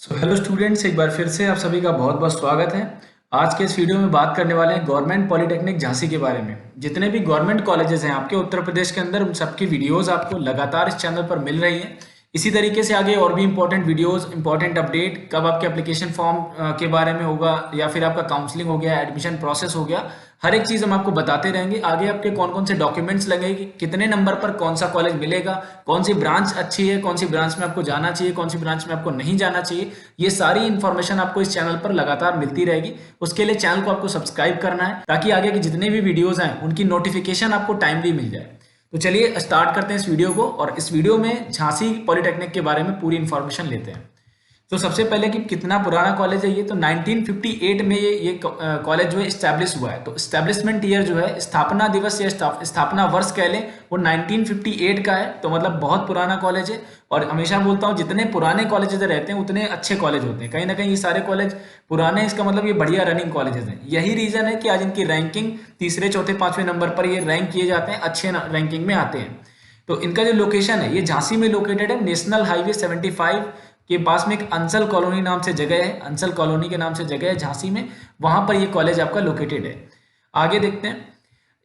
Hello students, एक बार फिर से आप सभी का बहुत बहुत स्वागत है। आज के इस वीडियो में बात करने वाले हैं गवर्नमेंट पॉलिटेक्निक झांसी के बारे में। जितने भी गवर्नमेंट कॉलेजेस हैं आपके उत्तर प्रदेश के अंदर, उन सबकी वीडियोस आपको लगातार इस चैनल पर मिल रही हैं। इसी तरीके से आगे और भी इंपॉर्टेंट वीडियोस, इंपॉर्टेंट अपडेट, कब आपके एप्लीकेशन फॉर्म के बारे में होगा या फिर आपका काउंसलिंग हो गया, एडमिशन प्रोसेस हो गया, हर एक चीज़ हम आपको बताते रहेंगे। आगे आपके कौन कौन से डॉक्यूमेंट्स लगेंगे, कितने नंबर पर कौन सा कॉलेज मिलेगा, कौन सी ब्रांच अच्छी है, कौन सी ब्रांच में आपको जाना चाहिए, कौन सी ब्रांच में आपको नहीं जाना चाहिए, ये सारी इन्फॉर्मेशन आपको इस चैनल पर लगातार मिलती रहेगी। उसके लिए चैनल को आपको सब्सक्राइब करना है ताकि आगे के जितने भी वीडियोस हैं उनकी नोटिफिकेशन आपको टाइमली मिल जाए। तो चलिए स्टार्ट करते हैं इस वीडियो को, और इस वीडियो में झांसी पॉलिटेक्निक के बारे में पूरी इन्फॉर्मेशन लेते हैं। तो सबसे पहले कि कितना पुराना कॉलेज है ये, तो 1958 में ये कॉलेज जो है इस्टेब्लिश हुआ है। तो इस्टेब्लिशमेंट ईयर जो है, स्थापना दिवस या स्थापना वर्ष कह लें, वो 1958 का है। तो मतलब बहुत पुराना कॉलेज है। और हमेशा बोलता हूँ, जितने पुराने कॉलेजेस रहते हैं उतने अच्छे कॉलेज होते हैं। कहीं ना कहीं ये सारे कॉलेज पुराने, इसका मतलब ये बढ़िया रनिंग कॉलेजेस हैं। यही रीजन है कि आज इनकी रैंकिंग तीसरे चौथे पांचवें नंबर पर ये रैंक किए जाते हैं, अच्छे रैंकिंग में आते हैं। तो इनका जो लोकेशन है, ये झांसी में लोकेटेड है। नेशनल हाईवे 75 के पास में एक अंसल कॉलोनी नाम से जगह है, अंसल कॉलोनी के नाम से जगह है झांसी में, वहां पर ये कॉलेज आपका लोकेटेड है। आगे देखते हैं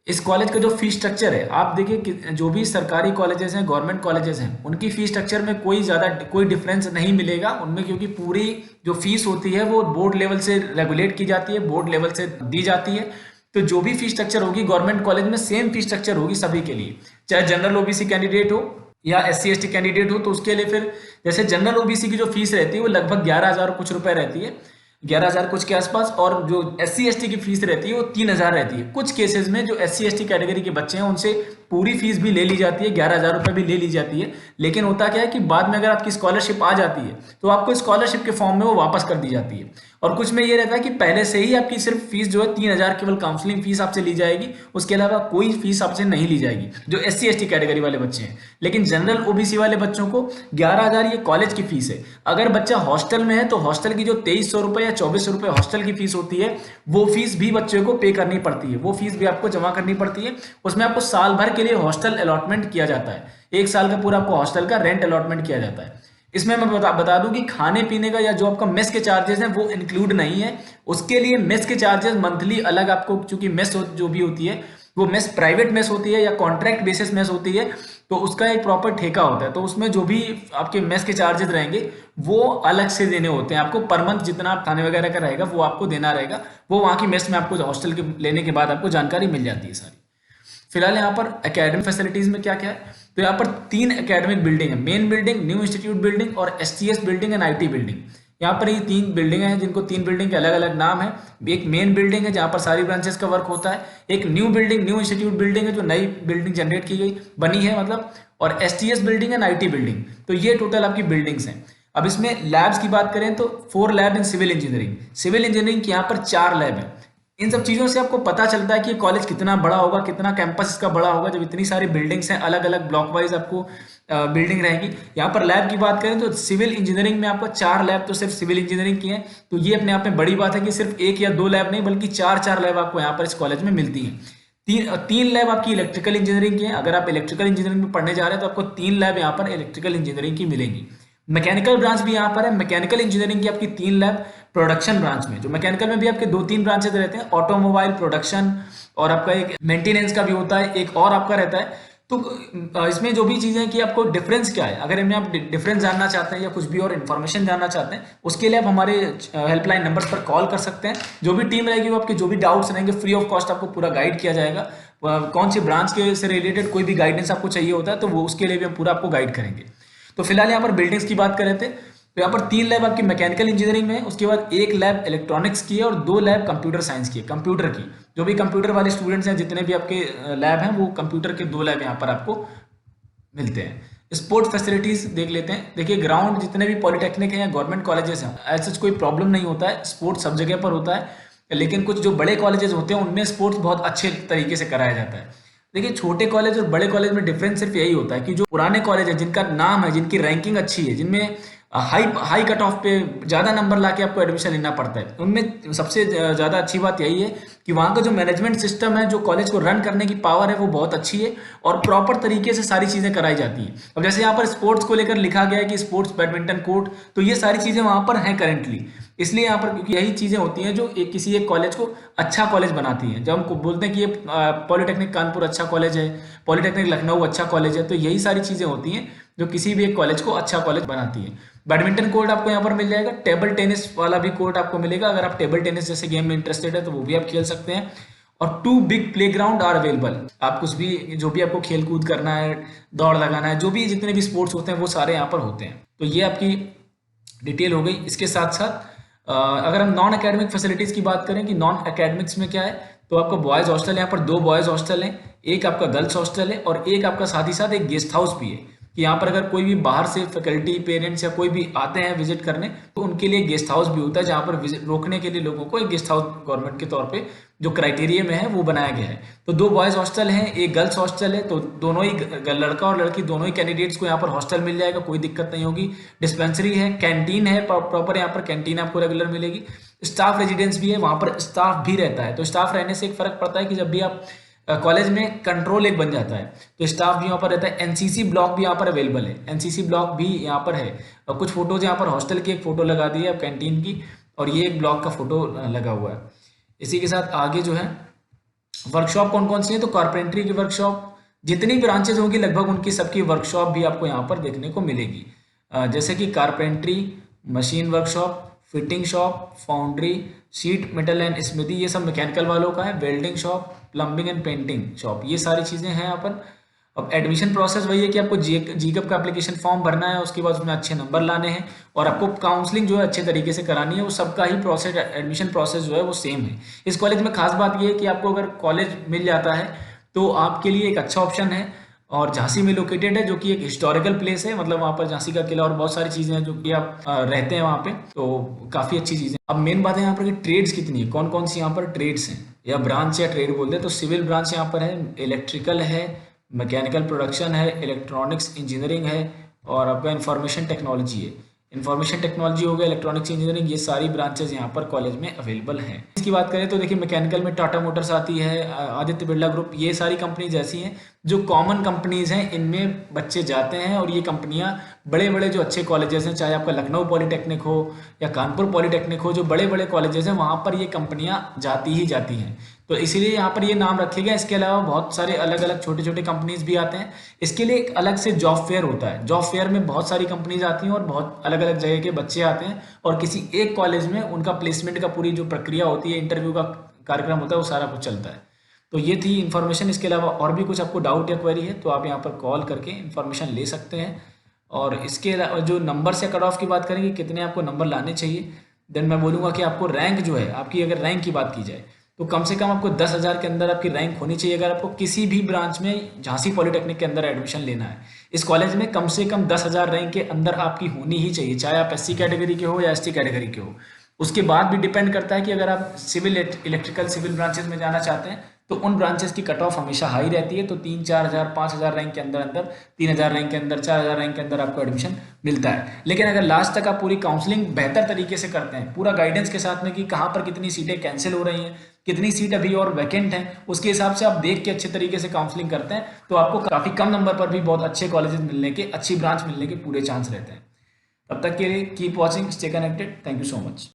इस कॉलेज का जो फीस स्ट्रक्चर है। आप देखिए कि जो भी सरकारी कॉलेजेस हैं, गवर्नमेंट कॉलेजेस हैं, उनकी फीस स्ट्रक्चर में कोई डिफरेंस नहीं मिलेगा उनमें, क्योंकि पूरी जो फीस होती है वो बोर्ड लेवल से रेगुलेट की जाती है, बोर्ड लेवल से दी जाती है। तो जो भी फीस स्ट्रक्चर होगी गवर्नमेंट कॉलेज में, सेम फीस स्ट्रक्चर होगी सभी के लिए, चाहे जनरल ओबीसी कैंडिडेट हो या SC ST कैंडिडेट हो। तो उसके लिए फिर जैसे जनरल ओबीसी की जो फीस रहती है वो लगभग 11,000 कुछ रुपए रहती है, 11,000 कुछ के आसपास। और जो SC ST की फीस रहती है वो 3,000 रहती है। कुछ केसेस में जो SC ST कैटेगरी के बच्चे हैं उनसे पूरी फीस भी ले ली जाती है, 11,000 रुपये भी ले ली जाती है। लेकिन होता क्या है कि बाद में अगर आपकी स्कॉलरशिप आ जाती है तो आपको स्कॉलरशिप के फॉर्म में वो वापस कर दी जाती है। और कुछ में ये रहता है कि पहले से ही आपकी सिर्फ फीस जो है 3,000 केवल काउंसलिंग फीस आपसे ली जाएगी, उसके अलावा कोई फीस आपसे नहीं ली जाएगी जो SC ST कैटेगरी वाले बच्चे हैं। लेकिन जनरल OBC वाले बच्चों को 11,000 ये कॉलेज की फीस है। अगर बच्चा हॉस्टल में है तो हॉस्टल की जो 2,300 रुपये या 2,400 रुपये हॉस्टल की फीस होती है, वो फीस भी बच्चे को पे करनी पड़ती है, वो फीस भी आपको जमा करनी पड़ती है। उसमें आपको साल भर के लिए हॉस्टल अलॉटमेंट किया जाता है, 1 साल का पूरा आपको हॉस्टल का रेंट अलॉटमेंट किया जाता है। इसमें मैं बता दूं कि खाने पीने का या जो आपका मेस के चार्जेस हैं वो इंक्लूड नहीं है। उसके लिए मेस के चार्जेस मंथली अलग आपको, चूंकि मेस जो भी होती है वो मेस प्राइवेट मेस होती है या कॉन्ट्रैक्ट बेसिस मेस होती है, तो उसका एक प्रॉपर ठेका होता है। तो उसमें जो भी आपके मेस के चार्जेस रहेंगे वो अलग से देने होते हैं आपको। पर मंथ जितना आप खाने वगैरह का रहेगा वो आपको देना रहेगा, वो वहाँ की मेस में आपको हॉस्टल के लेने के बाद आपको जानकारी मिल जाती है सारी। फिलहाल यहाँ पर एकेडमिक फैसिलिटीज में क्या क्या है, तो यहाँ पर 3 एकेडमिक बिल्डिंग है, main building, new institute building और STS building and IT building. यहाँ पर ये 3 बिल्डिंग हैं, जिनको 3 बिल्डिंग के अलग अलग नाम है। एक मेन बिल्डिंग है जहाँ पर सारी ब्रांचेस का वर्क होता है, एक new building, new institute building है जो नई बिल्डिंग जनरेट की गई बनी है मतलब, और STS building and IT building. तो ये टोटल आपकी बिल्डिंग्स हैं। अब इसमें लैब्स की बात करें तो 4 lab in civil engineering, civil engineering की यहाँ पर 4 लैब है। इन सब चीज़ों से आपको पता चलता है कि कॉलेज कितना बड़ा होगा, कितना कैंपस इसका बड़ा होगा, जब इतनी सारी बिल्डिंग्स हैं, अलग अलग ब्लॉक वाइज आपको बिल्डिंग रहेगी। यहाँ पर लैब की बात करें तो सिविल इंजीनियरिंग में आपको 4 लैब तो सिर्फ सिविल इंजीनियरिंग की हैं। तो ये अपने आप में बड़ी बात है कि सिर्फ 1 या 2 लैब नहीं बल्कि 4 लैब आपको यहाँ पर इस कॉलेज में मिलती हैं। तीन लैब आपकी इलेक्ट्रिकल इंजीनियरिंग की है। अगर आप इलेक्ट्रिकल इंजीनियरिंग में पढ़ने जा रहे हैं तो आपको 3 लैब यहाँ पर इलेक्ट्रिकल इंजीनियरिंग की मिलेंगी। मैकेनिकल ब्रांच भी यहाँ पर है, मैकेनिकल इंजीनियरिंग की आपकी 3 लैब। प्रोडक्शन ब्रांच में, जो मैकेनिकल में भी आपके 2-3 ब्रांचेस रहते हैं, ऑटोमोबाइल प्रोडक्शन और आपका एक मेंटेनेंस का भी होता है, एक और आपका रहता है। तो इसमें जो भी चीज़ें कि आपको डिफरेंस क्या है, अगर इनमें आप डिफरेंस जानना चाहते हैं या कुछ भी और इन्फॉर्मेशन जानना चाहते हैं, उसके लिए आप हमारे हेल्पलाइन नंबर्स पर कॉल कर सकते हैं। जो भी टीम रहेगी वो आपके जो भी डाउट्स रहेंगे फ्री ऑफ कॉस्ट आपको पूरा गाइड किया जाएगा। कौन सी ब्रांच के से रिलेटेड कोई भी गाइडेंस आपको चाहिए होता है तो वो उसके लिए भी हम पूरा आपको गाइड करेंगे। तो फिलहाल यहाँ पर बिल्डिंग्स की बात कर रहे थे, तो यहाँ पर 3 लैब आपकी मैकेनिकल इंजीनियरिंग में है, उसके बाद 1 लैब इलेक्ट्रॉनिक्स की है और 2 लैब कंप्यूटर साइंस की है, कंप्यूटर की। जो भी कंप्यूटर वाले स्टूडेंट्स हैं, जितने भी आपके लैब हैं, वो कंप्यूटर के 2 लैब यहाँ पर आपको मिलते हैं। स्पोर्ट्स फैसिलिटीज देख लेते हैं। देखिए ग्राउंड जितने भी पॉलिटेक्निक हैं या गवर्नमेंट कॉलेजेस हैं, ऐसा कोई प्रॉब्लम नहीं होता है, स्पोर्ट्स सब जगह पर होता है। लेकिन कुछ जो बड़े कॉलेजेस होते हैं उनमें स्पोर्ट्स बहुत अच्छे तरीके से कराया जाता है। देखिए छोटे कॉलेज और बड़े कॉलेज में डिफरेंस सिर्फ यही होता है कि जो पुराने कॉलेज है, जिनका नाम है, जिनकी रैंकिंग अच्छी है, जिनमें हाई हाई कट ऑफ पे ज़्यादा नंबर लाके आपको एडमिशन लेना पड़ता है। उनमें सबसे ज़्यादा अच्छी बात यही है कि वहाँ का जो मैनेजमेंट सिस्टम है, जो कॉलेज को रन करने की पावर है, वो बहुत अच्छी है और प्रॉपर तरीके से सारी चीज़ें कराई जाती हैं। अब जैसे यहाँ पर स्पोर्ट्स को लेकर लिखा गया है कि स्पोर्ट्स बैडमिंटन कोर्ट, तो ये सारी चीज़ें वहाँ पर हैं करेंटली। इसलिए यहाँ पर क्योंकि यही चीज़ें होती हैं जो किसी एक कॉलेज को अच्छा कॉलेज बनाती हैं। जब हम बोलते हैं कि ये पॉलिटेक्निक कानपुर अच्छा कॉलेज है, पॉलिटेक्निक लखनऊ अच्छा कॉलेज है, तो यही सारी चीज़ें होती हैं जो किसी भी एक कॉलेज को अच्छा कॉलेज बनाती है। बैडमिंटन कोर्ट आपको यहाँ पर मिल जाएगा, टेबल टेनिस वाला भी कोर्ट आपको मिलेगा। अगर आप टेबल टेनिस जैसे गेम में इंटरेस्टेड है तो वो भी आप खेल सकते हैं। और 2 बिग प्लेग्राउंड आर अवेलेबल। आप कुछ भी जो भी आपको खेल कूद करना है, दौड़ लगाना है, जो भी जितने भी स्पोर्ट्स होते हैं वो सारे यहाँ पर होते हैं। तो ये आपकी डिटेल हो गई। इसके साथ साथ अगर हम नॉन एकेडमिक फैसिलिटीज़ की बात करें कि नॉन एकेडमिक्स में क्या है, तो आपको बॉयज़ हॉस्टल, यहाँ पर 2 बॉयज़ हॉस्टल हैं, एक आपका गर्ल्स हॉस्टल है और एक आपका साथ ही साथ एक गेस्ट हाउस भी है कि यहाँ पर अगर कोई भी बाहर से फैकल्टी, पेरेंट्स या कोई भी आते हैं विजिट करने, तो उनके लिए गेस्ट हाउस भी होता है, जहाँ पर विजिट रोकने के लिए लोगों को एक गेस्ट हाउस गवर्नमेंट के तौर पे जो क्राइटेरिया में है वो बनाया गया है। तो 2 बॉयज़ हॉस्टल हैं, एक गर्ल्स हॉस्टल है, तो दोनों ही लड़का और लड़की दोनों ही कैंडिडेट्स को यहाँ पर हॉस्टल मिल जाएगा, कोई दिक्कत नहीं होगी। डिस्पेंसरी है, कैंटीन है, प्रॉपर यहाँ पर कैंटीन आपको रेगुलर मिलेगी। स्टाफ रेजिडेंस भी है, वहाँ पर स्टाफ भी रहता है। तो स्टाफ रहने से एक फ़र्क पड़ता है कि जब भी आप कॉलेज में कंट्रोल एक बन जाता है तो स्टाफ भी यहाँ पर रहता है। एनसीसी ब्लॉक भी यहाँ पर अवेलेबल है, एनसीसी ब्लॉक भी यहाँ पर है। और कुछ फोटोज यहाँ पर हॉस्टल की एक फ़ोटो लगा दी है अब कैंटीन की, और ये एक ब्लॉक का फोटो लगा हुआ है। इसी के साथ आगे जो है वर्कशॉप कौन कौन सी है, तो कारपेंट्री की वर्कशॉप, जितनी ब्रांचेज होंगी लगभग उनकी सबकी वर्कशॉप भी आपको यहाँ पर देखने को मिलेगी। जैसे कि carpentry, machine workshop, fitting shop, foundry, sheet metal and smithy, ये सब मैकेनिकल वालों का है। Welding shop, plumbing and painting shop, ये सारी चीज़ें हैं यहाँ पर। अब एडमिशन प्रोसेस वही है कि आपको जीकअप का एप्लीकेशन फॉर्म भरना है, उसके बाद उसमें अच्छे नंबर लाने हैं और आपको काउंसलिंग जो है अच्छे तरीके से करानी है। वो सबका ही प्रोसेस, एडमिशन प्रोसेस जो है वो सेम है। इस कॉलेज में खास बात ये है कि आपको अगर कॉलेज मिल जाता है तो आपके लिए एक अच्छा ऑप्शन है। और झांसी में लोकेटेड है, जो कि एक हिस्टोरिकल प्लेस है, मतलब वहाँ पर झांसी का किला और बहुत सारी चीज़ें हैं जो कि आप रहते हैं वहाँ पे, तो काफ़ी अच्छी चीज़ें। अब मेन बात है यहाँ पर कि ट्रेड्स कितनी है, कौन कौन सी यहाँ पर ट्रेड्स हैं या ब्रांच या ट्रेड बोलते हैं। तो सिविल ब्रांच यहाँ पर है, इलेक्ट्रिकल है, मैकेनिकल प्रोडक्शन है, इलेक्ट्रॉनिक्स इंजीनियरिंग है और आपका इंफॉर्मेशन टेक्नोलॉजी है। इंफॉर्मेशन टेक्नोलॉजी हो गया, इलेक्ट्रॉनिक्स इंजीनियरिंग, ये सारी ब्रांचेज यहाँ पर कॉलेज में अवेलेबल हैं। इसकी बात करें तो देखिए मैकेनिकल में टाटा मोटर्स आती है, आदित्य बिरला ग्रुप, ये सारी कंपनीज ऐसी हैं जो कॉमन कंपनीज हैं, इनमें बच्चे जाते हैं और ये कंपनियाँ बड़े बड़े जो अच्छे कॉलेजेस हैं, चाहे आपका लखनऊ पॉलीटेक्निक हो या कानपुर पॉलीटेक्निक हो, जो बड़े बड़े कॉलेजेस हैं वहाँ पर ये कंपनियाँ जाती ही जाती हैं। तो इसीलिए यहाँ पर ये नाम रखे गए। इसके अलावा बहुत सारे अलग अलग छोटे छोटे कंपनीज भी आते हैं। इसके लिए एक अलग से जॉब फेयर होता है, जॉब फेयर में बहुत सारी कंपनीज आती हैं और बहुत अलग अलग जगह के बच्चे आते हैं और किसी एक कॉलेज में उनका प्लेसमेंट का पूरी जो प्रक्रिया होती है, इंटरव्यू का कार्यक्रम होता है, वो सारा कुछ चलता है। तो ये थी इन्फॉर्मेशन। इसके अलावा और भी कुछ आपको डाउट या क्वेरी है तो आप यहाँ पर कॉल करके इन्फॉर्मेशन ले सकते हैं। और इसके अलावा जो नंबर या कट ऑफ की बात करेंगे, कितने आपको नंबर लाने चाहिए, देन मैं बोलूँगा कि आपको रैंक जो है, आपकी अगर रैंक की बात की जाए तो कम से कम आपको 10,000 के अंदर आपकी रैंक होनी चाहिए अगर आपको किसी भी ब्रांच में झांसी पॉलीटेक्निक के अंदर एडमिशन लेना है। इस कॉलेज में कम से कम 10,000 रैंक के अंदर आपकी होनी ही चाहिए, चाहे आप SC कैटेगरी के हो या ST कैटेगरी के हो। उसके बाद भी डिपेंड करता है कि अगर आप सिविल, इलेक्ट्रिकल, सिविल ब्रांचेस में जाना चाहते हैं तो उन ब्रांचेस की कट ऑफ हमेशा हाई रहती है। तो 3-4 हज़ार, 5,000 रैंक के अंदर 3,000 रैंक के अंदर, 4,000 रैंक के अंदर आपको एडमिशन मिलता है। लेकिन अगर लास्ट तक आप पूरी काउंसलिंग बेहतर तरीके से करते हैं, पूरा गाइडेंस के साथ में कि कहाँ पर कितनी सीटें कैंसिल हो रही हैं, कितनी सीट अभी और वैकेंट हैं, उसके हिसाब से आप देख के अच्छे तरीके से काउंसलिंग करते हैं तो आपको काफ़ी कम नंबर पर भी बहुत अच्छे कॉलेजेस मिलने के, अच्छी ब्रांच मिलने के पूरे चांस रहते हैं। तब तक के लिए keep watching, stay connected, thank you so much.